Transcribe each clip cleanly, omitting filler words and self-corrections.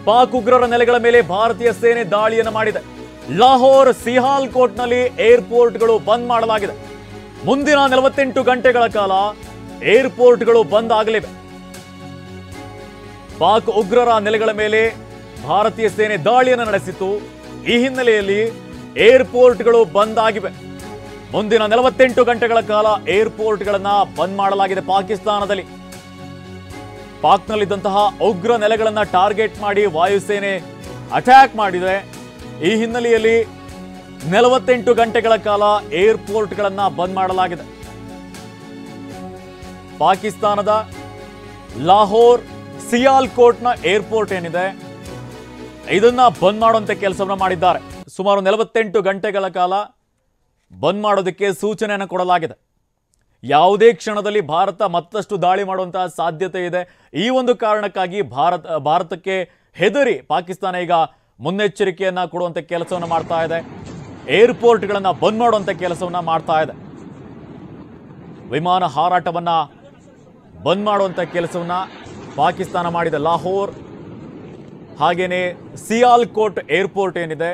ಪಾಕ್ ಉಗ್ರರ ನೆಲೆಗಳ ಮೇಲೆ ಭಾರತೀಯ ಸೇನೆ ದಾಳಿಯನ್ನು ಮಾಡಿದೆ. ಲಾಹೋರ್ ಸಿಯಾಲ್ಕೋಟ್ನಲ್ಲಿ ಏರ್ಪೋರ್ಟ್ಗಳು ಬಂದ್ ಮಾಡಲಾಗಿದೆ. ಮುಂದಿನ 48 ಗಂಟೆಗಳ ಕಾಲ ಏರ್ಪೋರ್ಟ್ಗಳು ಬಂದ್ ಆಗಲಿವೆ. ಪಾಕ್ ಉಗ್ರರ ನೆಲೆಗಳ ಮೇಲೆ ಭಾರತೀಯ ಸೇನೆ ದಾಳಿಯನ್ನು ನಡೆಸಿತು. ಈ ಹಿನ್ನೆಲೆಯಲ್ಲಿ ಏರ್ಪೋರ್ಟ್ಗಳು ಬಂದ್ ಆಗಿವೆ. ಮುಂದಿನ 48 ಗಂಟೆಗಳ ಕಾಲ ಏರ್ಪೋರ್ಟ್ಗಳನ್ನ ಬಂದ್ ಮಾಡಲಾಗಿದೆ. ಪಾಕಿಸ್ತಾನದಲ್ಲಿ ಪಾಕ್ನಲ್ಲಿದ್ದಂತಹ ಉಗ್ರ ನೆಲೆಗಳನ್ನ ಟಾರ್ಗೆಟ್ ಮಾಡಿ ವಾಯುಸೇನೆ ಅಟ್ಯಾಕ್ ಮಾಡಿದೆ. ಈ ಹಿನ್ನೆಲೆಯಲ್ಲಿ 48 ಗಂಟೆಗಳ ಕಾಲ ಏರ್ಪೋರ್ಟ್ಗಳನ್ನ ಬಂದ್ ಮಾಡಲಾಗಿದೆ. ಪಾಕಿಸ್ತಾನದ ಲಾಹೋರ್ ಸಿಯಾಲ್ಕೋಟ್ನ ಏರ್ಪೋರ್ಟ್ ಏನಿದೆ ಇದನ್ನ ಬಂದ್ ಮಾಡುವಂತೆ ಕೆಲಸವನ್ನ ಮಾಡಿದ್ದಾರೆ. ಸುಮಾರು 48 ಗಂಟೆಗಳ ಕಾಲ ಬಂದ್ ಮಾಡೋದಕ್ಕೆ ಸೂಚನೆಯನ್ನು ಕೊಡಲಾಗಿದೆ. ಯಾವುದೇ ಕ್ಷಣದಲ್ಲಿ ಭಾರತ ಮತ್ತಷ್ಟು ದಾಳಿ ಮಾಡುವಂತಹ ಸಾಧ್ಯತೆ ಇದೆ. ಈ ಒಂದು ಕಾರಣಕ್ಕಾಗಿ ಭಾರತಕ್ಕೆ ಹೆದರಿ ಪಾಕಿಸ್ತಾನ ಈಗ ಮುನ್ನೆಚ್ಚರಿಕೆಯನ್ನ ಕೊಡುವಂತ ಕೆಲಸವನ್ನು ಮಾಡ್ತಾ ಇದೆ. ಏರ್ಪೋರ್ಟ್ಗಳನ್ನ ಬಂದ್ ಮಾಡುವಂತ ಕೆಲಸವನ್ನ ಮಾಡ್ತಾ ಇದೆ. ವಿಮಾನ ಹಾರಾಟವನ್ನ ಬಂದ್ ಮಾಡುವಂತ ಕೆಲಸವನ್ನ ಪಾಕಿಸ್ತಾನ ಮಾಡಿದೆ. ಲಾಹೋರ್ ಹಾಗೇನೆ ಸಿಯಾಲ್ಕೋಟ್ ಏರ್ಪೋರ್ಟ್ ಏನಿದೆ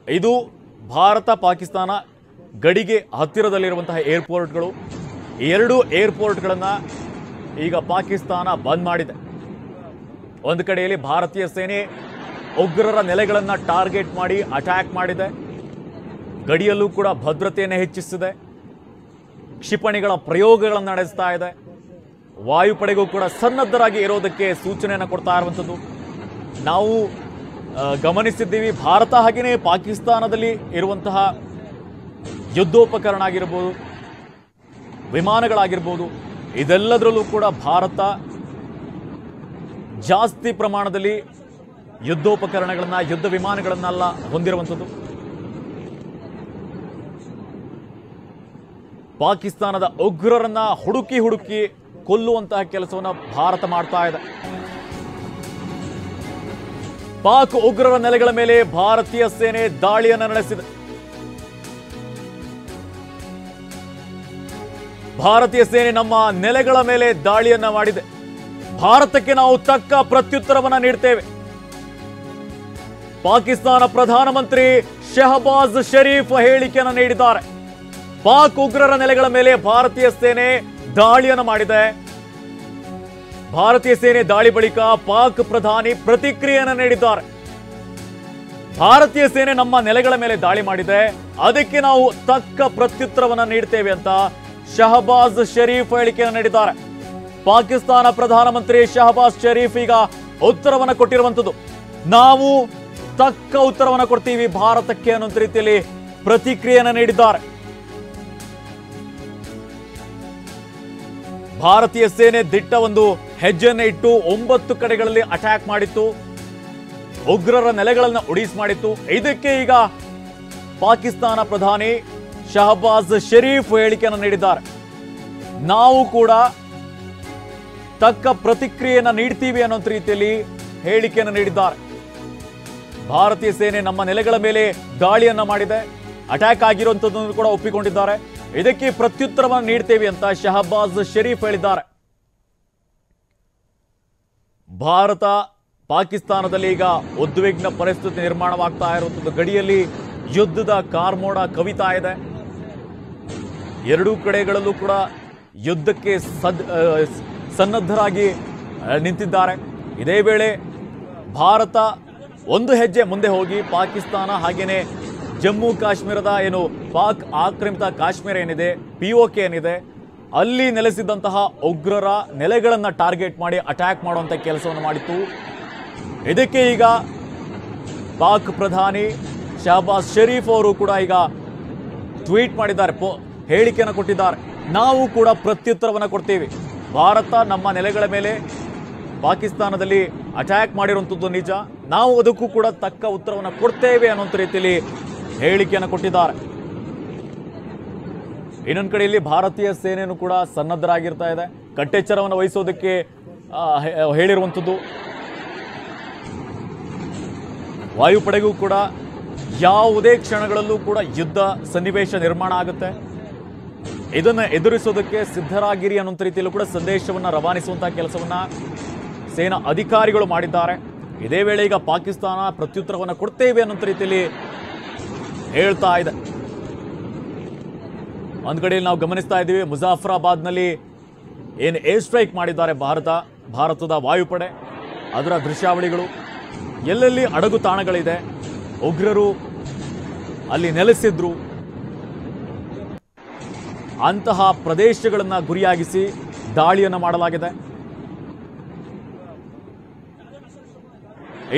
ಇದು ಭಾರತ ಪಾಕಿಸ್ತಾನ ಗಡಿಗೆ ಹತ್ತಿರದಲ್ಲಿರುವಂತಹ ಏರ್ಪೋರ್ಟ್ಗಳು. ಎರಡು ಏರ್ಪೋರ್ಟ್ಗಳನ್ನ ಈಗ ಪಾಕಿಸ್ತಾನ ಬಂದ್ ಮಾಡಿದೆ. ಒಂದು ಕಡೆಯಲ್ಲಿ ಭಾರತೀಯ ಸೇನೆ ಉಗ್ರರ ನೆಲೆಗಳನ್ನ ಟಾರ್ಗೆಟ್ ಮಾಡಿ ಅಟ್ಯಾಕ್ ಮಾಡಿದೆ. ಗಡಿಯಲ್ಲೂ ಕೂಡ ಭದ್ರತೆಯನ್ನು ಹೆಚ್ಚಿಸಿದೆ. ಕ್ಷಿಪಣಿಗಳ ಪ್ರಯೋಗಗಳನ್ನು ನಡೆಸ್ತಾ ಇದೆ. ವಾಯುಪಡೆಗೂ ಕೂಡ ಸನ್ನದ್ಧರಾಗಿ ಇರೋದಕ್ಕೆ ಸೂಚನೆಯನ್ನು ಕೊಡ್ತಾ ಇರುವಂಥದ್ದು ನಾವು ಗಮನಿಸಿದ್ದೀವಿ. ಭಾರತ ಹಾಗೆಯೇ ಪಾಕಿಸ್ತಾನದಲ್ಲಿ ಇರುವಂತಹ ಯುದ್ಧೋಪಕರಣ ಆಗಿರ್ಬೋದು, ವಿಮಾನಗಳಾಗಿರ್ಬೋದು, ಇದೆಲ್ಲದರಲ್ಲೂ ಕೂಡ ಭಾರತ ಜಾಸ್ತಿ ಪ್ರಮಾಣದಲ್ಲಿ ಯುದ್ಧೋಪಕರಣಗಳನ್ನ, ಯುದ್ಧ ವಿಮಾನಗಳನ್ನೆಲ್ಲ ಹೊಂದಿರುವಂಥದ್ದು. ಪಾಕಿಸ್ತಾನದ ಉಗ್ರರನ್ನ ಹುಡುಕಿ ಕೊಲ್ಲುವಂತಹ ಕೆಲಸವನ್ನ ಭಾರತ ಮಾಡ್ತಾ ಇದೆ. ಪಾಕ್ ಉಗ್ರರ ನೆಲೆಗಳ ಮೇಲೆ ಭಾರತೀಯ ಸೇನೆ ದಾಳಿಯನ್ನು ನಡೆಸಿದೆ. ಭಾರತೀಯ ಸೇನೆ ನಮ್ಮ ನೆಲೆಗಳ ಮೇಲೆ ದಾಳಿಯನ್ನ ಮಾಡಿದೆ. ಭಾರತಕ್ಕೆ ನಾವು ತಕ್ಕ ಪ್ರತ್ಯುತ್ತರವನ್ನ ನೀಡ್ತೇವೆ. ಪಾಕಿಸ್ತಾನ ಪ್ರಧಾನಮಂತ್ರಿ ಶಹಬಾಜ್ ಶರೀಫ್ ಹೇಳಿಕೆಯನ್ನು ನೀಡಿದ್ದಾರೆ. ಪಾಕ್ ಉಗ್ರರ ನೆಲೆಗಳ ಮೇಲೆ ಭಾರತೀಯ ಸೇನೆ ದಾಳಿಯನ್ನು ಮಾಡಿದೆ. ಭಾರತೀಯ ಸೇನೆ ದಾಳಿ ಬಳಿಕ ಪಾಕ್ ಪ್ರಧಾನಿ ಪ್ರತಿಕ್ರಿಯೆಯನ್ನು ನೀಡಿದ್ದಾರೆ. ಭಾರತೀಯ ಸೇನೆ ನಮ್ಮ ನೆಲೆಗಳ ಮೇಲೆ ದಾಳಿ ಮಾಡಿದೆ, ಅದಕ್ಕೆ ನಾವು ತಕ್ಕ ಪ್ರತ್ಯುತ್ತರವನ್ನು ನೀಡ್ತೇವೆ ಅಂತ ಶಹಬಾಜ್ ಶರೀಫ್ ಹೇಳಿಕೆಯನ್ನು ನೀಡಿದ್ದಾರೆ. ಪಾಕಿಸ್ತಾನ ಪ್ರಧಾನಮಂತ್ರಿ ಶಹಬಾಜ್ ಶರೀಫ್ ಈಗ ಉತ್ತರವನ್ನು ಕೊಟ್ಟಿರುವಂಥದ್ದು. ನಾವು ತಕ್ಕ ಉತ್ತರವನ್ನು ಕೊಡ್ತೀವಿ ಭಾರತಕ್ಕೆ ಅನ್ನೋ ರೀತಿಯಲ್ಲಿ ಪ್ರತಿಕ್ರಿಯೆಯನ್ನು ನೀಡಿದ್ದಾರೆ. ಭಾರತೀಯ ಸೇನೆ ದಿಟ್ಟ ಒಂದು ಹೆಜ್ಜೆಯನ್ನು ಇಟ್ಟು 9 ಕಡೆಗಳಲ್ಲಿ ಅಟ್ಯಾಕ್ ಮಾಡಿತ್ತು. ಉಗ್ರರ ನೆಲೆಗಳನ್ನು ಉಡಿಸ್ ಮಾಡಿತ್ತು. ಇದಕ್ಕೆ ಈಗ ಪಾಕಿಸ್ತಾನ ಪ್ರಧಾನಿ ಶಹಬಾಜ್ ಶರೀಫ್ ಹೇಳಿಕೆಯನ್ನು ನೀಡಿದ್ದಾರೆ. ನಾವು ಕೂಡ ತಕ್ಕ ಪ್ರತಿಕ್ರಿಯೆಯನ್ನು ನೀಡ್ತೀವಿ ಅನ್ನೋ ರೀತಿಯಲ್ಲಿ ಹೇಳಿಕೆಯನ್ನು ನೀಡಿದ್ದಾರೆ. ಭಾರತೀಯ ಸೇನೆ ನಮ್ಮ ನೆಲೆಗಳ ಮೇಲೆ ದಾಳಿಯನ್ನ ಮಾಡಿದೆ, ಅಟ್ಯಾಕ್ ಆಗಿರುವಂಥದ್ದನ್ನು ಕೂಡ ಒಪ್ಪಿಕೊಂಡಿದ್ದಾರೆ. ಇದಕ್ಕೆ ಪ್ರತ್ಯುತ್ತರವನ್ನು ನೀಡ್ತೇವೆ ಅಂತ ಶಹಬಾಜ್ ಶರೀಫ್ ಹೇಳಿದ್ದಾರೆ. ಭಾರತ ಪಾಕಿಸ್ತಾನದಲ್ಲಿ ಈಗ ಉದ್ವಿಗ್ನ ಪರಿಸ್ಥಿತಿ ನಿರ್ಮಾಣವಾಗ್ತಾ ಇರುವಂಥದ್ದು. ಗಡಿಯಲ್ಲಿ ಯುದ್ಧದ ಕಾರ್ಮೋಡ ಕವಿತಾ ಇದೆ. ಎರಡೂ ಕಡೆಗಳಲ್ಲೂ ಕೂಡ ಯುದ್ಧಕ್ಕೆ ಸನ್ನದ್ಧರಾಗಿ ನಿಂತಿದ್ದಾರೆ. ಇದೇ ವೇಳೆ ಭಾರತ ಒಂದು ಹೆಜ್ಜೆ ಮುಂದೆ ಹೋಗಿ ಪಾಕಿಸ್ತಾನ ಹಾಗೇನೆ ಜಮ್ಮು ಕಾಶ್ಮೀರದ ಏನು ಪಾಕ್ ಆಕ್ರಮಿತ ಕಾಶ್ಮೀರ ಏನಿದೆ, POK ಏನಿದೆ, ಅಲ್ಲಿ ನೆಲೆಸಿದ್ದಂತಹ ಉಗ್ರರ ನೆಲೆಗಳನ್ನು ಟಾರ್ಗೆಟ್ ಮಾಡಿ ಅಟ್ಯಾಕ್ ಮಾಡುವಂಥ ಕೆಲಸವನ್ನು ಮಾಡಿತ್ತು. ಇದಕ್ಕೆ ಈಗ ಪಾಕ್ ಪ್ರಧಾನಿ ಶಹಬಾಜ್ ಶರೀಫ್ ಅವರು ಕೂಡ ಈಗ ಟ್ವೀಟ್ ಮಾಡಿದ್ದಾರೆ, ಹೇಳಿಕೆಯನ್ನು ಕೊಟ್ಟಿದ್ದಾರೆ. ನಾವು ಕೂಡ ಪ್ರತ್ಯುತ್ತರವನ್ನು ಕೊಡ್ತೀವಿ. ಭಾರತ ನಮ್ಮ ನೆಲೆಗಳ ಮೇಲೆ ಪಾಕಿಸ್ತಾನದಲ್ಲಿ ಅಟ್ಯಾಕ್ ಮಾಡಿರುವಂಥದ್ದು ನಿಜ, ನಾವು ಅದಕ್ಕೂ ಕೂಡ ತಕ್ಕ ಉತ್ತರವನ್ನು ಕೊಡ್ತೇವೆ ಅನ್ನೋ ರೀತಿಯಲ್ಲಿ ಹೇಳಿಕೆಯನ್ನು ಕೊಟ್ಟಿದ್ದಾರೆ. ಇನ್ನೊಂದು ಕಡೆಯಲ್ಲಿ ಭಾರತೀಯ ಸೇನೆಯೂ ಕೂಡ ಸನ್ನದ್ಧರಾಗಿರ್ತಾ ಇದೆ, ಕಟ್ಟೆಚ್ಚರವನ್ನು ವಹಿಸೋದಕ್ಕೆ ಹೇಳಿರುವಂಥದ್ದು. ವಾಯುಪಡೆಗೂ ಕೂಡ ಯಾವುದೇ ಕ್ಷಣಗಳಲ್ಲೂ ಕೂಡ ಯುದ್ಧ ಸನ್ನಿವೇಶ ನಿರ್ಮಾಣ ಆಗುತ್ತೆ, ಇದನ್ನು ಎದುರಿಸೋದಕ್ಕೆ ಸಿದ್ಧರಾಗಿರಿ ಅನ್ನೋ ರೀತಿಯಲ್ಲೂ ಕೂಡ ಸಂದೇಶವನ್ನು ರವಾನಿಸುವಂತಹ ಕೆಲಸವನ್ನ ಸೇನಾ ಅಧಿಕಾರಿಗಳು ಮಾಡಿದ್ದಾರೆ. ಇದೇ ವೇಳೆ ಈಗ ಪಾಕಿಸ್ತಾನ ಪ್ರತ್ಯುತ್ತರವನ್ನು ಕೊಡ್ತೇವೆ ಅನ್ನೋ ರೀತಿಯಲ್ಲಿ ಹೇಳ್ತಾ ಇದೆ. ಒಂದು ಕಡೆಯಲ್ಲಿ ನಾವು ಗಮನಿಸ್ತಾ ಇದ್ದೀವಿ, ಮುಜಾಫರಾಬಾದ್ನಲ್ಲಿ ಏನು ಏರ್ ಸ್ಟ್ರೈಕ್ ಮಾಡಿದ್ದಾರೆ ಭಾರತದ ವಾಯುಪಡೆ, ಅದರ ದೃಶ್ಯಾವಳಿಗಳು, ಎಲ್ಲೆಲ್ಲಿ ಅಡಗು ತಾಣಗಳಿದೆ, ಉಗ್ರರು ಅಲ್ಲಿ ನೆಲೆಸಿದ್ರು, ಅಂತಹ ಪ್ರದೇಶಗಳನ್ನು ಗುರಿಯಾಗಿಸಿ ದಾಳಿಯನ್ನು ಮಾಡಲಾಗಿದೆ.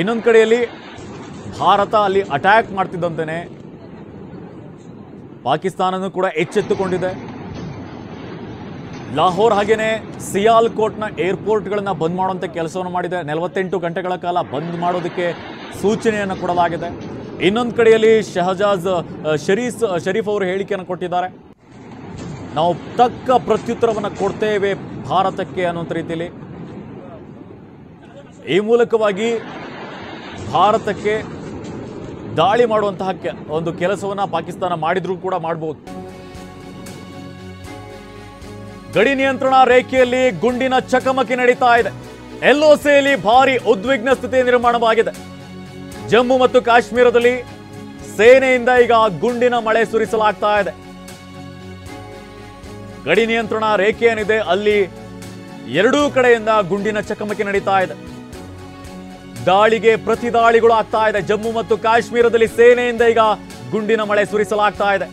ಇನ್ನೊಂದು ಕಡೆಯಲ್ಲಿ ಭಾರತ ಅಲ್ಲಿ ಅಟ್ಯಾಕ್ ಮಾಡ್ತಿದ್ದಂತೆಯೇ ಪಾಕಿಸ್ತಾನನೂ ಕೂಡ ಎಚ್ಚೆತ್ತುಕೊಂಡಿದೆ. ಲಾಹೋರ್ ಹಾಗೇನೆ ಸಿಯಾಲ್ಕೋಟ್ನ ಏರ್ಪೋರ್ಟ್ಗಳನ್ನು ಬಂದ್ ಮಾಡುವಂಥ ಕೆಲಸವನ್ನು ಮಾಡಿದೆ. 48 ಗಂಟೆಗಳ ಕಾಲ ಬಂದ್ ಮಾಡೋದಕ್ಕೆ ಸೂಚನೆಯನ್ನು ಕೊಡಲಾಗಿದೆ. ಇನ್ನೊಂದು ಕಡೆಯಲ್ಲಿ ಶರೀಫ್ ಅವರು ಹೇಳಿಕೆಯನ್ನು ಕೊಟ್ಟಿದ್ದಾರೆ, ನಾವು ತಕ್ಕ ಪ್ರತ್ಯುತ್ತರವನ್ನು ಕೊಡ್ತೇವೆ ಭಾರತಕ್ಕೆ ಅನ್ನುವಂಥ ರೀತಿಯಲ್ಲಿ. ಈ ಮೂಲಕವಾಗಿ ಭಾರತಕ್ಕೆ ದಾಳಿ ಮಾಡುವಂತಹ ಒಂದು ಕೆಲಸವನ್ನ ಪಾಕಿಸ್ತಾನ ಮಾಡಿದ್ರೂ ಕೂಡ ಮಾಡಬಹುದು. ಗಡಿ ನಿಯಂತ್ರಣ ರೇಖೆಯಲ್ಲಿ ಗುಂಡಿನ ಚಕಮಕಿ ನಡೀತಾ ಇದೆ. LOCಯಲ್ಲಿ ಭಾರಿ ಉದ್ವಿಗ್ನ ಸ್ಥಿತಿ ನಿರ್ಮಾಣವಾಗಿದೆ. ಜಮ್ಮು ಮತ್ತು ಕಾಶ್ಮೀರದಲ್ಲಿ ಸೇನೆಯಿಂದ ಈಗ ಗುಂಡಿನ ಮಳೆ ಸುರಿಸಲಾಗ್ತಾ ಇದೆ. ಗಡಿ ನಿಯಂತ್ರಣ ರೇಖೆ ಏನಿದೆ ಅಲ್ಲಿ ಎರಡೂ ಕಡೆಯಿಂದ ಗುಂಡಿನ ಚಕಮಕಿ ನಡೀತಾ ಇದೆ. ದಾಳಿಗೆ ಪ್ರತಿ ದಾಳಿಗಳು ಆಗ್ತಾ ಇದೆ. ಜಮ್ಮು ಮತ್ತು ಕಾಶ್ಮೀರದಲ್ಲಿ ಸೇನೆಯಿಂದ ಈಗ ಗುಂಡಿನ ಮಳೆ ಸುರಿಸಲಾಗ್ತಾ ಇದೆ.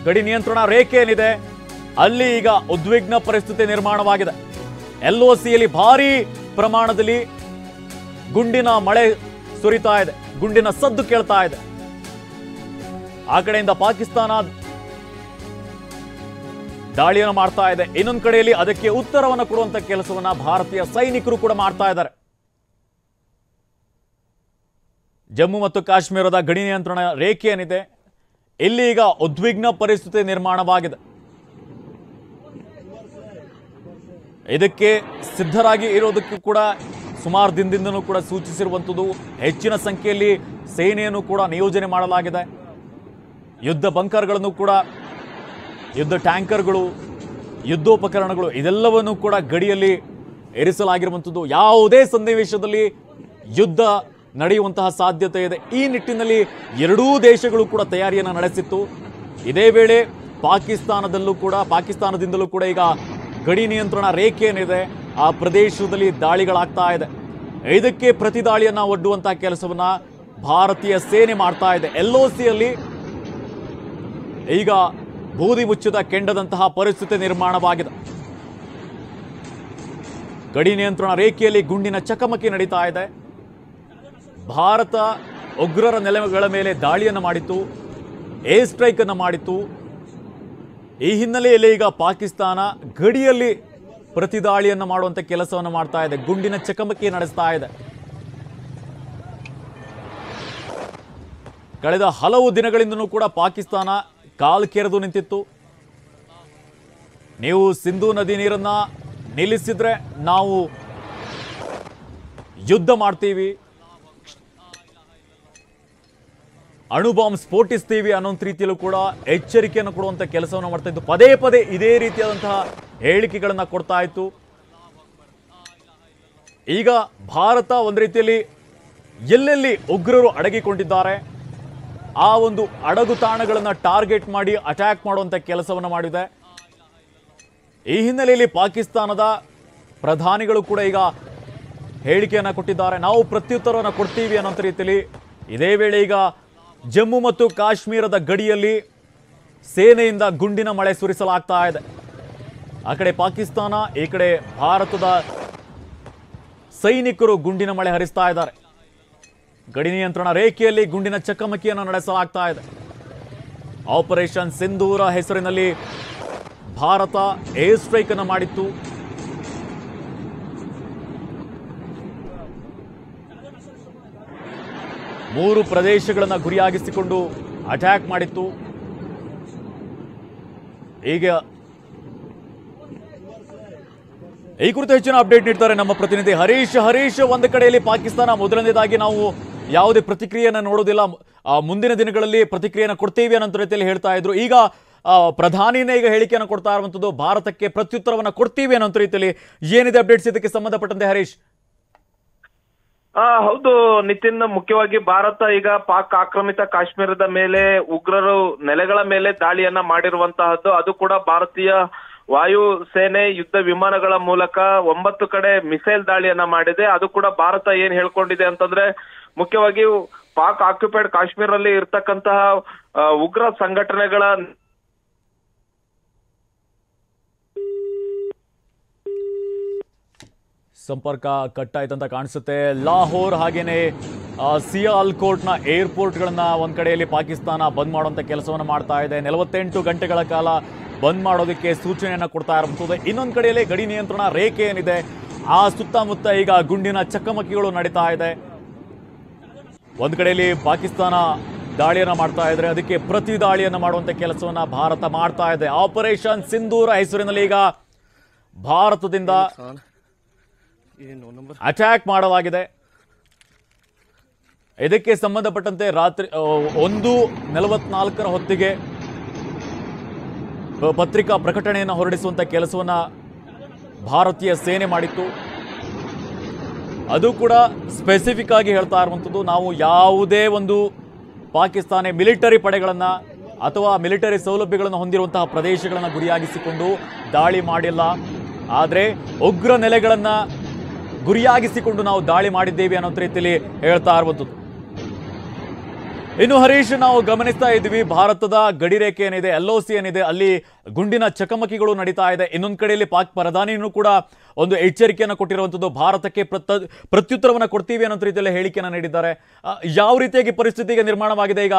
ಗಡಿ ನಿಯಂತ್ರಣ ರೇಖೆ ಏನಿದೆ ಅಲ್ಲಿ ಈಗ ಉದ್ವಿಗ್ನ ಪರಿಸ್ಥಿತಿ ನಿರ್ಮಾಣವಾಗಿದೆ. LOCಯಲ್ಲಿ ಭಾರಿ ಪ್ರಮಾಣದಲ್ಲಿ ಗುಂಡಿನ ಮಳೆ ಸುರಿತಾ ಇದೆ, ಗುಂಡಿನ ಸದ್ದು ಕೇಳ್ತಾ ಇದೆ. ಆ ಕಡೆಯಿಂದ ಪಾಕಿಸ್ತಾನ ದಾಳಿಯನ್ನು ಮಾಡ್ತಾ ಇದೆ. ಇನ್ನೊಂದು ಕಡೆಯಲ್ಲಿ ಅದಕ್ಕೆ ಉತ್ತರವನ್ನು ಕೊಡುವಂತ ಕೆಲಸವನ್ನ ಭಾರತೀಯ ಸೈನಿಕರು ಕೂಡ ಮಾಡ್ತಾ ಇದ್ದಾರೆ. ಜಮ್ಮು ಮತ್ತು ಕಾಶ್ಮೀರದ ಗಡಿ ನಿಯಂತ್ರಣ ರೇಖೆ ಏನಿದೆ ಇಲ್ಲಿ ಈಗ ಉದ್ವಿಗ್ನ ಪರಿಸ್ಥಿತಿ ನಿರ್ಮಾಣವಾಗಿದೆ. ಇದಕ್ಕೆ ಸಿದ್ಧರಾಗಿ ಇರೋದಕ್ಕೂ ಕೂಡ ಸುಮಾರು ದಿನದಿಂದನೂ ಕೂಡ ಸೂಚಿಸಿರುವಂಥದ್ದು. ಹೆಚ್ಚಿನ ಸಂಖ್ಯೆಯಲ್ಲಿ ಸೇನೆಯನ್ನು ಕೂಡ ನಿಯೋಜನೆ ಮಾಡಲಾಗಿದೆ. ಯುದ್ಧ ಬಂಕರ್ಗಳನ್ನು ಕೂಡ, ಯುದ್ಧ ಟ್ಯಾಂಕರ್ಗಳು, ಯುದ್ಧೋಪಕರಣಗಳು ಇದೆಲ್ಲವನ್ನು ಕೂಡ ಗಡಿಯಲ್ಲಿ ಇರಿಸಲಾಗಿರುವಂಥದ್ದು. ಯಾವುದೇ ಸನ್ನಿವೇಶದಲ್ಲಿ ಯುದ್ಧ ನಡೆಯುವಂತಹ ಸಾಧ್ಯತೆ ಇದೆ. ಈ ನಿಟ್ಟಿನಲ್ಲಿ ಎರಡೂ ದೇಶಗಳು ಕೂಡ ತಯಾರಿಯನ್ನು ನಡೆಸಿತ್ತು. ಇದೇ ವೇಳೆ ಪಾಕಿಸ್ತಾನದಿಂದಲೂ ಕೂಡ ಈಗ ಗಡಿ ನಿಯಂತ್ರಣ ರೇಖೆ ಏನಿದೆ ಆ ಪ್ರದೇಶದಲ್ಲಿ ದಾಳಿಗಳಾಗ್ತಾ ಇದೆ. ಇದಕ್ಕೆ ಪ್ರತಿ ದಾಳಿಯನ್ನು ಒಡ್ಡುವಂತಹ ಕೆಲಸವನ್ನ ಭಾರತೀಯ ಸೇನೆ ಮಾಡ್ತಾ ಇದೆ. LOCಯಲ್ಲಿ ಈಗ ಬೂದಿ ಮುಚ್ಚಿದ ಕೆಂಡದಂತಹ ಪರಿಸ್ಥಿತಿ ನಿರ್ಮಾಣವಾಗಿದೆ. ಗಡಿ ನಿಯಂತ್ರಣ ರೇಖೆಯಲ್ಲಿ ಗುಂಡಿನ ಚಕಮಕಿ ನಡೀತಾ ಇದೆ. ಭಾರತ ಉಗ್ರರ ನೆಲೆಗಳ ಮೇಲೆ ದಾಳಿಯನ್ನು ಮಾಡಿತ್ತು, ಏರ್ ಸ್ಟ್ರೈಕ್ ಅನ್ನು ಮಾಡಿತ್ತು. ಈ ಹಿನ್ನೆಲೆಯಲ್ಲಿ ಈಗ ಪಾಕಿಸ್ತಾನ ಗಡಿಯಲ್ಲಿ ಪ್ರತಿ ದಾಳಿಯನ್ನು ಮಾಡುವಂತ ಕೆಲಸವನ್ನು ಮಾಡ್ತಾ ಇದೆ, ಗುಂಡಿನ ಚಕಮಕಿ ನಡೆಸ್ತಾ ಇದೆ. ಕಳೆದ ಹಲವು ದಿನಗಳಿಂದಲೂ ಕೂಡ ಪಾಕಿಸ್ತಾನ ಕಾಲು ಕೆರೆದು ನಿಂತಿತ್ತು. ನೀವು ಸಿಂಧೂ ನದಿ ನೀರನ್ನ ನಿಲ್ಲಿಸಿದ್ರೆ ನಾವು ಯುದ್ಧ ಮಾಡ್ತೀವಿ, ಅಣುಬಾಂಬ್ ಸ್ಫೋಟಿಸ್ತೀವಿ ಅನ್ನೋ ರೀತಿಯಲ್ಲೂ ಕೂಡ ಎಚ್ಚರಿಕೆಯನ್ನು ಕೊಡುವಂಥ ಕೆಲಸವನ್ನು ಮಾಡ್ತಾ ಇತ್ತು. ಪದೇ ಪದೇ ಇದೇ ರೀತಿಯಾದಂತಹ ಹೇಳಿಕೆಗಳನ್ನು ಕೊಡ್ತಾ ಇತ್ತು. ಈಗ ಭಾರತ ಒಂದು ರೀತಿಯಲ್ಲಿ ಎಲ್ಲೆಲ್ಲಿ ಉಗ್ರರು ಅಡಗಿಕೊಂಡಿದ್ದಾರೆ ಆ ಒಂದು ಅಡಗು ತಾಣಗಳನ್ನು ಟಾರ್ಗೆಟ್ ಮಾಡಿ ಅಟ್ಯಾಕ್ ಮಾಡುವಂಥ ಕೆಲಸವನ್ನು ಮಾಡಿದೆ. ಈ ಹಿನ್ನೆಲೆಯಲ್ಲಿ ಪಾಕಿಸ್ತಾನದ ಪ್ರಧಾನಿಗಳು ಕೂಡ ಈಗ ಹೇಳಿಕೆಯನ್ನು ಕೊಟ್ಟಿದ್ದಾರೆ, ನಾವು ಪ್ರತ್ಯುತ್ತರವನ್ನು ಕೊಡ್ತೀವಿ ಅನ್ನೋ ರೀತಿಯಲ್ಲಿ. ಇದೇ ವೇಳೆ ಈಗ ಜಮ್ಮು ಮತ್ತು ಕಾಶ್ಮೀರದ ಗಡಿಯಲ್ಲಿ ಸೇನೆಯಿಂದ ಗುಂಡಿನ ಮಳೆ ಸುರಿಸಲಾಗ್ತಾ ಇದೆ. ಆ ಕಡೆ ಪಾಕಿಸ್ತಾನ, ಈ ಕಡೆ ಭಾರತದ ಸೈನಿಕರು ಗುಂಡಿನ ಮಳೆ ಹರಿಸ್ತಾ ಇದ್ದಾರೆ. ಗಡಿ ನಿಯಂತ್ರಣ ರೇಖೆಯಲ್ಲಿ ಗುಂಡಿನ ಚಕಮಕಿಯನ್ನು ನಡೆಸಲಾಗ್ತಾ ಇದೆ. ಆಪರೇಷನ್ ಸಿಂಧೂರ ಹೆಸರಿನಲ್ಲಿ ಭಾರತ ಏರ್ ಸ್ಟ್ರೈಕ್ ಅನ್ನು ಮಾಡಿತ್ತು. ಮೂರು ಪ್ರದೇಶಗಳನ್ನು ಗುರಿಯಾಗಿಸಿಕೊಂಡು ಅಟ್ಯಾಕ್ ಮಾಡಿತ್ತು. ಈಗ ಈ ಕುರಿತು ಹೆಚ್ಚಿನ ಅಪ್ಡೇಟ್ ನೀಡ್ತಾರೆ ನಮ್ಮ ಪ್ರತಿನಿಧಿ ಹರೀಶ್. ಒಂದು ಕಡೆಯಲ್ಲಿ ಪಾಕಿಸ್ತಾನ ಮೊದಲನೇದಾಗಿ ನಾವು ಯಾವುದೇ ಪ್ರತಿಕ್ರಿಯೆಯನ್ನು ನೋಡೋದಿಲ್ಲ, ಮುಂದಿನ ದಿನಗಳಲ್ಲಿ ಪ್ರತಿಕ್ರಿಯೆಯನ್ನು ಕೊಡ್ತೀವಿ ಅನ್ನೋ ರೀತಿಯಲ್ಲಿ ಹೇಳ್ತಾ ಇದ್ರು. ಈಗ ಪ್ರಧಾನಿನೇ ಈಗ ಹೇಳಿಕೆಯನ್ನು ಕೊಡ್ತಾ ಇರುವಂಥದ್ದು, ಭಾರತಕ್ಕೆ ಪ್ರತ್ಯುತ್ತರವನ್ನು ಕೊಡ್ತೀವಿ ಅನ್ನೋ ರೀತಿಯಲ್ಲಿ. ಏನಿದೆ ಅಪ್ಡೇಟ್ಸ್ ಇದಕ್ಕೆ ಸಂಬಂಧಪಟ್ಟಂತೆ ಹರೀಶ್? ಹೌದು ನಿತಿನ್, ಮುಖ್ಯವಾಗಿ ಭಾರತ ಈಗ ಪಾಕ್ ಆಕ್ರಮಿತ ಕಾಶ್ಮೀರದ ಮೇಲೆ ಉಗ್ರರು ನೆಲೆಗಳ ಮೇಲೆ ದಾಳಿಯನ್ನ ಮಾಡಿರುವಂತಹದ್ದು. ಅದು ಕೂಡ ಭಾರತೀಯ ವಾಯು ಸೇನೆ ಯುದ್ಧ ವಿಮಾನಗಳ ಮೂಲಕ 9 ಕಡೆ ಮಿಸೈಲ್ ದಾಳಿಯನ್ನ ಮಾಡಿದೆ. ಅದು ಕೂಡ ಭಾರತ ಏನ್ ಹೇಳ್ಕೊಂಡಿದೆ ಅಂತಂದ್ರೆ, ಮುಖ್ಯವಾಗಿ ಪಾಕ್ ಆಕ್ಯುಪೈಡ್ ಕಾಶ್ಮೀರಲ್ಲಿ ಇರ್ತಕ್ಕಂತಹ ಉಗ್ರ ಸಂಘಟನೆಗಳ ಸಂಪರ್ಕ ಕಟ್ ಆಯ್ತಂತ ಕಾಣಿಸುತ್ತೆ. ಲಾಹೋರ್ ಹಾಗೇನೆ ಸಿಯಾಲ್ಕೋಟ್ನ ಏರ್ಪೋರ್ಟ್ಗಳನ್ನ ಒಂದ್ ಕಡೆಯಲ್ಲಿ ಪಾಕಿಸ್ತಾನ ಬಂದ್ ಮಾಡುವಂತ ಕೆಲಸವನ್ನು ಮಾಡ್ತಾ ಇದೆ. 48 ಗಂಟೆಗಳ ಕಾಲ ಬಂದ್ ಮಾಡೋದಕ್ಕೆ ಸೂಚನೆಯನ್ನ ಕೊಡ್ತಾ ಇರುವಂಥದ್ದು. ಇನ್ನೊಂದು ಕಡೆಯಲ್ಲಿ ಗಡಿ ನಿಯಂತ್ರಣ ರೇಖೆ ಏನಿದೆ ಆ ಸುತ್ತಮುತ್ತ ಈಗ ಗುಂಡಿನ ಚಕಮಕಿಗಳು ನಡೀತಾ ಇದೆ. ಒಂದ್ ಕಡೆಯಲ್ಲಿ ಪಾಕಿಸ್ತಾನ ದಾಳಿಯನ್ನ ಮಾಡ್ತಾ ಇದ್ರೆ ಅದಕ್ಕೆ ಪ್ರತಿ ದಾಳಿಯನ್ನ ಮಾಡುವಂತ ಕೆಲಸವನ್ನ ಭಾರತ ಮಾಡ್ತಾ ಇದೆ. ಆಪರೇಷನ್ ಸಿಂಧೂರ ಹೆಸರಿನಲ್ಲಿ ಈಗ ಭಾರತದಿಂದ ಅಟ್ಯಾಕ್ ಮಾಡಲಾಗಿದೆ. ಇದಕ್ಕೆ ಸಂಬಂಧಪಟ್ಟಂತೆ ರಾತ್ರಿ 1:44 ಹೊತ್ತಿಗೆ ಪತ್ರಿಕಾ ಪ್ರಕಟಣೆಯನ್ನು ಹೊರಡಿಸುವಂತ ಕೆಲಸವನ್ನ ಭಾರತೀಯ ಸೇನೆ ಮಾಡಿತ್ತು. ಅದು ಕೂಡ ಸ್ಪೆಸಿಫಿಕ್ ಆಗಿ ಹೇಳ್ತಾ ಇರುವಂಥದ್ದು, ನಾವು ಯಾವುದೇ ಒಂದು ಪಾಕಿಸ್ತಾನಿ ಮಿಲಿಟರಿ ಪಡೆಗಳನ್ನ ಅಥವಾ ಮಿಲಿಟರಿ ಸೌಲಭ್ಯಗಳನ್ನು ಹೊಂದಿರುವಂತಹ ಪ್ರದೇಶಗಳನ್ನು ಗುರಿಯಾಗಿಸಿಕೊಂಡು ದಾಳಿ ಮಾಡಿಲ್ಲ. ಆದರೆ ಉಗ್ರ ನೆಲೆಗಳನ್ನ ಗುರಿಯಾಗಿಸಿಕೊಂಡು ನಾವು ದಾಳಿ ಮಾಡಿದ್ದೇವೆ ಅನ್ನೋ ರೀತಿಯಲ್ಲಿ ಹೇಳ್ತಾ ಇರುವಂಥದ್ದು. ಇನ್ನು ಹರೀಶ್, ನಾವು ಗಮನಿಸ್ತಾ ಇದ್ವಿ ಭಾರತದ ಗಡಿ ರೇಖೆ ಏನಿದೆ, LOC ಏನಿದೆ, ಅಲ್ಲಿ ಗುಂಡಿನ ಚಕಮಕಿಗಳು ನಡೀತಾ ಇದೆ. ಇನ್ನೊಂದು ಕಡೆಯಲ್ಲಿ ಪಾಕ್ ಪ್ರಧಾನಿಯೂ ಕೂಡ ಒಂದು ಎಚ್ಚರಿಕೆಯನ್ನು ಕೊಟ್ಟಿರುವಂಥದ್ದು, ಭಾರತಕ್ಕೆ ಪ್ರತ್ಯುತ್ತರವನ್ನು ಕೊಡ್ತೀವಿ ಅನ್ನೋ ರೀತಿಯಲ್ಲಿ ಹೇಳಿಕೆಯನ್ನು ನೀಡಿದ್ದಾರೆ. ಯಾವ ರೀತಿಯಾಗಿ ಪರಿಸ್ಥಿತಿಗೆ ನಿರ್ಮಾಣವಾಗಿದೆ ಈಗ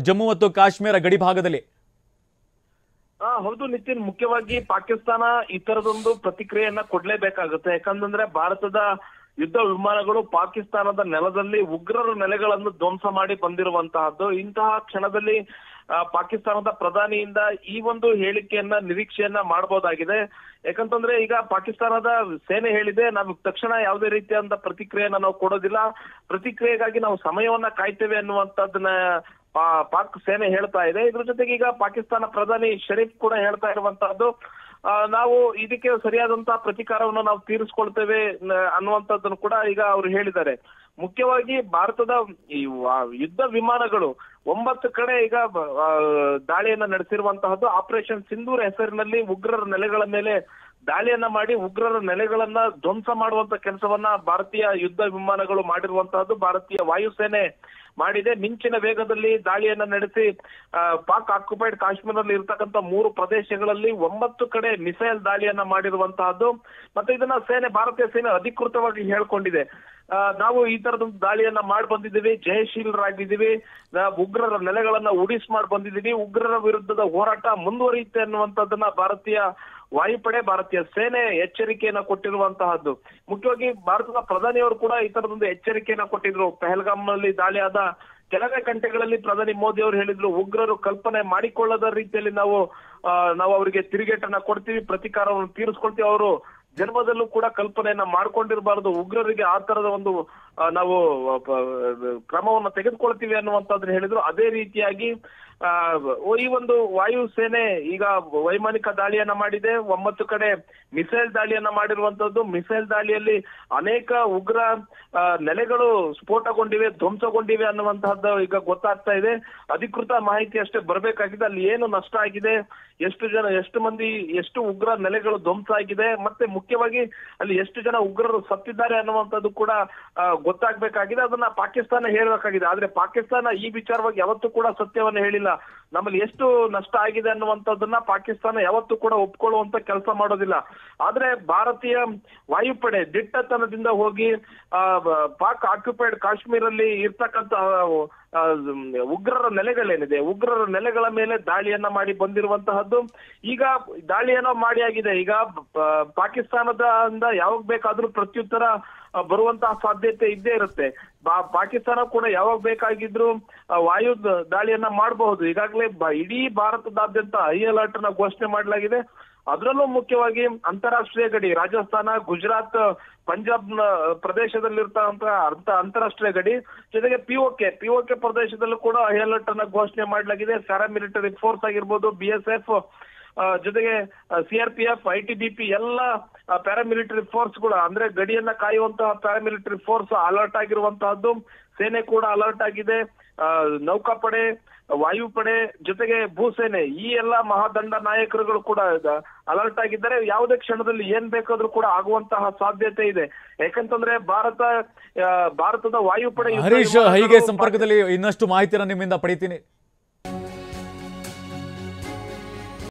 ಜಮ್ಮು ಮತ್ತು ಕಾಶ್ಮೀರ ಗಡಿ ಭಾಗದಲ್ಲಿ? ಹೌದು ನಿತಿನ್, ಮುಖ್ಯವಾಗಿ ಪಾಕಿಸ್ತಾನ ಈ ತರದೊಂದು ಪ್ರತಿಕ್ರಿಯೆಯನ್ನ ಕೊಡ್ಲೇಬೇಕಾಗುತ್ತೆ. ಯಾಕಂತಂದ್ರೆ ಭಾರತದ ಯುದ್ಧ ವಿಮಾನಗಳು ಪಾಕಿಸ್ತಾನದ ನೆಲದಲ್ಲಿ ಉಗ್ರರ ನೆಲೆಗಳನ್ನು ಧ್ವಂಸ ಮಾಡಿ ಬಂದಿರುವಂತಹದ್ದು. ಇಂತಹ ಕ್ಷಣದಲ್ಲಿ ಪಾಕಿಸ್ತಾನದ ಪ್ರಧಾನಿಯಿಂದ ಈ ಒಂದು ಹೇಳಿಕೆಯನ್ನ ನಿರೀಕ್ಷೆಯನ್ನ ಮಾಡಬಹುದಾಗಿದೆ. ಯಾಕಂತಂದ್ರೆ ಈಗ ಪಾಕಿಸ್ತಾನದ ಸೇನೆ ಹೇಳಿದೆ, ನಾವು ತಕ್ಷಣ ಯಾವುದೇ ರೀತಿಯಾದ ಪ್ರತಿಕ್ರಿಯೆಯನ್ನ ನಾವು ಕೊಡೋದಿಲ್ಲ, ಪ್ರತಿಕ್ರಿಯೆಗಾಗಿ ನಾವು ಸಮಯವನ್ನ ಕಾಯ್ತೇವೆ ಅನ್ನುವಂಥದ್ದನ್ನ ಪಾಕ್ ಸೇನೆ ಹೇಳ್ತಾ ಇದೆ. ಇದ್ರ ಜೊತೆಗೆ ಈಗ ಪಾಕಿಸ್ತಾನ ಪ್ರಧಾನಿ ಶರೀಫ್ ಕೂಡ ಹೇಳ್ತಾ ಇರುವಂತಹದ್ದು, ನಾವು ಇದಕ್ಕೆ ಸರಿಯಾದಂತಹ ಪ್ರತೀಕಾರವನ್ನು ನಾವು ತೀರಿಸ್ಕೊಳ್ತೇವೆ ಅನ್ನುವಂಥದ್ದನ್ನು ಕೂಡ ಈಗ ಅವರು ಹೇಳಿದ್ದಾರೆ. ಮುಖ್ಯವಾಗಿ ಭಾರತದ ಈ ಯುದ್ಧ ವಿಮಾನಗಳು 9 ಕಡೆ ಈಗ ದಾಳಿಯನ್ನ ನಡೆಸಿರುವಂತಹದ್ದು. ಆಪರೇಷನ್ ಸಿಂಧೂರ್ ಹೆಸರಿನಲ್ಲಿ ಉಗ್ರರ ನೆಲೆಗಳ ಮೇಲೆ ದಾಳಿಯನ್ನ ಮಾಡಿ ಉಗ್ರರ ನೆಲೆಗಳನ್ನ ಧ್ವಂಸ ಮಾಡುವಂತ ಕೆಲಸವನ್ನ ಭಾರತೀಯ ಯುದ್ಧ ವಿಮಾನಗಳು ಮಾಡಿರುವಂತಹದ್ದು. ಭಾರತೀಯ ವಾಯುಸೇನೆ ಮಾಡಿದೆ. ಮಿಂಚಿನ ವೇಗದಲ್ಲಿ ದಾಳಿಯನ್ನ ನಡೆಸಿ ಪಾಕ್ ಆಕ್ಯುಪೈಡ್ ಕಾಶ್ಮೀರದಲ್ಲಿ ಇರ್ತಕ್ಕಂಥ 3 ಪ್ರದೇಶಗಳಲ್ಲಿ 9 ಕಡೆ ಮಿಸೈಲ್ ದಾಳಿಯನ್ನ ಮಾಡಿರುವಂತಹದ್ದು. ಮತ್ತೆ ಇದನ್ನ ಭಾರತೀಯ ಸೇನೆ ಅಧಿಕೃತವಾಗಿ ಹೇಳ್ಕೊಂಡಿದೆ. ನಾವು ಈ ತರದ ದಾಳಿಯನ್ನ ಮಾಡಿ ಬಂದಿದ್ದೀವಿ, ಜಯಶೀಲರಾಗಿದ್ದೀವಿ, ಉಗ್ರರ ನೆಲೆಗಳನ್ನ ಉಡಿಸ್ ಮಾಡಿ ಬಂದಿದ್ದೀವಿ, ಉಗ್ರರ ವಿರುದ್ಧದ ಹೋರಾಟ ಮುಂದುವರಿಯುತ್ತೆ ಅನ್ನುವಂಥದ್ದನ್ನ ಭಾರತೀಯ ವಾಯುಪಡೆ, ಭಾರತೀಯ ಸೇನೆ ಎಚ್ಚರಿಕೆಯನ್ನ ಕೊಟ್ಟಿರುವಂತಹದ್ದು. ಮುಖ್ಯವಾಗಿ ಭಾರತದ ಪ್ರಧಾನಿಯವರು ಕೂಡ ಈ ತರದೊಂದು ಎಚ್ಚರಿಕೆಯನ್ನ ಕೊಟ್ಟಿದ್ರು. ಪಹಲ್ಗಾಮ್ ನಲ್ಲಿ ದಾಳಿ ಆದ ಕೆಲವೇ ಗಂಟೆಗಳಲ್ಲಿ ಪ್ರಧಾನಿ ಮೋದಿ ಅವರು ಹೇಳಿದ್ರು, ಉಗ್ರರು ಕಲ್ಪನೆ ಮಾಡಿಕೊಳ್ಳದ ರೀತಿಯಲ್ಲಿ ನಾವು ಅವರಿಗೆ ತಿರುಗೇಟನ್ನ ಕೊಡ್ತೀವಿ, ಪ್ರತೀಕಾರವನ್ನು ತೀರಿಸ್ಕೊಳ್ತೀವಿ, ಅವರು ಜನ್ಮದಲ್ಲೂ ಕೂಡ ಕಲ್ಪನೆಯನ್ನ ಮಾಡ್ಕೊಂಡಿರಬಾರದು, ಉಗ್ರರಿಗೆ ಆ ತರದ ಒಂದು ನಾವು ಕ್ರಮವನ್ನು ತೆಗೆದುಕೊಳ್ತೀವಿ ಅನ್ನುವಂಥದ್ದನ್ನ ಹೇಳಿದ್ರು. ಅದೇ ರೀತಿಯಾಗಿ ಈ ಒಂದು ವಾಯು ಸೇನೆ ಈಗ ವೈಮಾನಿಕ ದಾಳಿಯನ್ನ ಮಾಡಿದೆ, 9 ಕಡೆ ಮಿಸೈಲ್ ದಾಳಿಯನ್ನ ಮಾಡಿರುವಂತದ್ದು. ಮಿಸೈಲ್ ದಾಳಿಯಲ್ಲಿ ಅನೇಕ ಉಗ್ರ ನೆಲೆಗಳು ಸ್ಫೋಟಗೊಂಡಿವೆ, ಧ್ವಂಸಗೊಂಡಿವೆ ಅನ್ನುವಂತಹದ್ದು ಈಗ ಗೊತ್ತಾಗ್ತಾ ಇದೆ. ಅಧಿಕೃತ ಮಾಹಿತಿ ಅಷ್ಟೇ ಬರ್ಬೇಕಾಗಿದೆ, ಅಲ್ಲಿ ಏನು ನಷ್ಟ ಆಗಿದೆ, ಎಷ್ಟು ಮಂದಿ, ಎಷ್ಟು ಉಗ್ರ ನೆಲೆಗಳು ಧ್ವಂಸ ಆಗಿದೆ, ಮತ್ತೆ ಮುಖ್ಯವಾಗಿ ಅಲ್ಲಿ ಎಷ್ಟು ಜನ ಉಗ್ರರು ಸತ್ತಿದ್ದಾರೆ ಅನ್ನುವಂಥದ್ದು ಕೂಡ ಗೊತ್ತಾಗ್ಬೇಕಾಗಿದೆ. ಅದನ್ನ ಪಾಕಿಸ್ತಾನ ಹೇಳಬೇಕಾಗಿದೆ. ಆದ್ರೆ ಪಾಕಿಸ್ತಾನ ಈ ವಿಚಾರವಾಗಿ ಯಾವತ್ತೂ ಕೂಡ ಸತ್ಯವನ್ನ ಹೇಳಿಲ್ಲ. ನಮ್ಮಲ್ಲಿ ಎಷ್ಟು ನಷ್ಟ ಆಗಿದೆ ಅನ್ನುವಂಥದ್ದನ್ನ ಪಾಕಿಸ್ತಾನ ಯಾವತ್ತೂ ಕೂಡ ಒಪ್ಕೊಳ್ಳುವಂತ ಕೆಲಸ ಮಾಡೋದಿಲ್ಲ. ಆದ್ರೆ ಭಾರತೀಯ ವಾಯುಪಡೆ ದಿಟ್ಟತನದಿಂದ ಹೋಗಿ ಪಾಕ್ ಆಕ್ಯುಪೈಡ್ ಕಾಶ್ಮೀರಲ್ಲಿ ಇರ್ತಕ್ಕಂತ ಉಗ್ರರ ನೆಲೆಗಳೇನಿದೆ, ಉಗ್ರರ ನೆಲೆಗಳ ಮೇಲೆ ದಾಳಿಯನ್ನ ಮಾಡಿ ಬಂದಿರುವಂತಹದ್ದು. ಈಗ ದಾಳಿಯನ್ನ ಮಾಡಿ ಆಗಿದೆ. ಈಗ ಪಾಕಿಸ್ತಾನದ ಯಾವಾಗ ಬೇಕಾದ್ರೂ ಪ್ರತ್ಯುತ್ತರ ಬರುವಂತಹ ಸಾಧ್ಯತೆ ಇದ್ದೇ ಇರುತ್ತೆ. ಪಾಕಿಸ್ತಾನ ಕೂಡ ಯಾವಾಗ ಬೇಕಾಗಿದ್ರು ವಾಯು ದಾಳಿಯನ್ನ ಮಾಡಬಹುದು. ಈಗಾಗಲೇ ಇಡೀ ಭಾರತದಾದ್ಯಂತ ಹೈ ಅಲರ್ಟ್ ನ ಘೋಷಣೆ ಮಾಡಲಾಗಿದೆ. ಅದರಲ್ಲೂ ಮುಖ್ಯವಾಗಿ ಅಂತಾರಾಷ್ಟ್ರೀಯ ಗಡಿ ರಾಜಸ್ಥಾನ, ಗುಜರಾತ್, ಪಂಜಾಬ್ ಪ್ರದೇಶದಲ್ಲಿರ್ತಕ್ಕಂಥ ಅಂತಾರಾಷ್ಟ್ರೀಯ ಗಡಿ ಜೊತೆಗೆ ಪಿಒಕೆ ಪ್ರದೇಶದಲ್ಲೂ ಕೂಡ ಹೈ ಅಲರ್ಟ್ ಅನ್ನ ಘೋಷಣೆ ಮಾಡಲಾಗಿದೆ. ಪ್ಯಾರಾಮಿಲಿಟರಿ ಫೋರ್ಸ್ ಆಗಿರ್ಬೋದು, BSF ಜೊತೆಗೆ CRPF, ITBP ಎಲ್ಲ ಪ್ಯಾರಾಮಿಲಿಟರಿ ಫೋರ್ಸ್ ಕೂಡ ಅಂದ್ರೆ ಗಡಿಯನ್ನ ಕಾಯುವಂತಹ ಪ್ಯಾರಾಮಿಲಿಟರಿ ಫೋರ್ಸ್ ಅಲರ್ಟ್ ಆಗಿರುವಂತಹದ್ದು. ಸೇನೆ ಕೂಡ ಅಲರ್ಟ್ ಆಗಿದೆ. ನೌಕಾಪಡೆ, ವಾಯುಪಡೆ ಜೊತೆಗೆ ಭೂಸೇನೆ ಈ ಎಲ್ಲಾ ಮಹಾದಂಡ ನಾಯಕರುಗಳು ಕೂಡ ಅಲರ್ಟ್ ಆಗಿದ್ದಾರೆ. ಯಾವುದೇ ಕ್ಷಣದಲ್ಲಿ ಏನ್ ಬೇಕಾದ್ರೂ ಕೂಡ ಆಗುವಂತಹ ಸಾಧ್ಯತೆ ಇದೆ. ಯಾಕಂತಂದ್ರೆ ಭಾರತದ ವಾಯುಪಡೆ ಹರೀಶ್, ಹೀಗೆ ಸಂಪರ್ಕದಲ್ಲಿ ಇನ್ನಷ್ಟು ಮಾಹಿತಿಯನ್ನು ನಿಮ್ಮಿಂದ ಪಡಿತೀನಿ.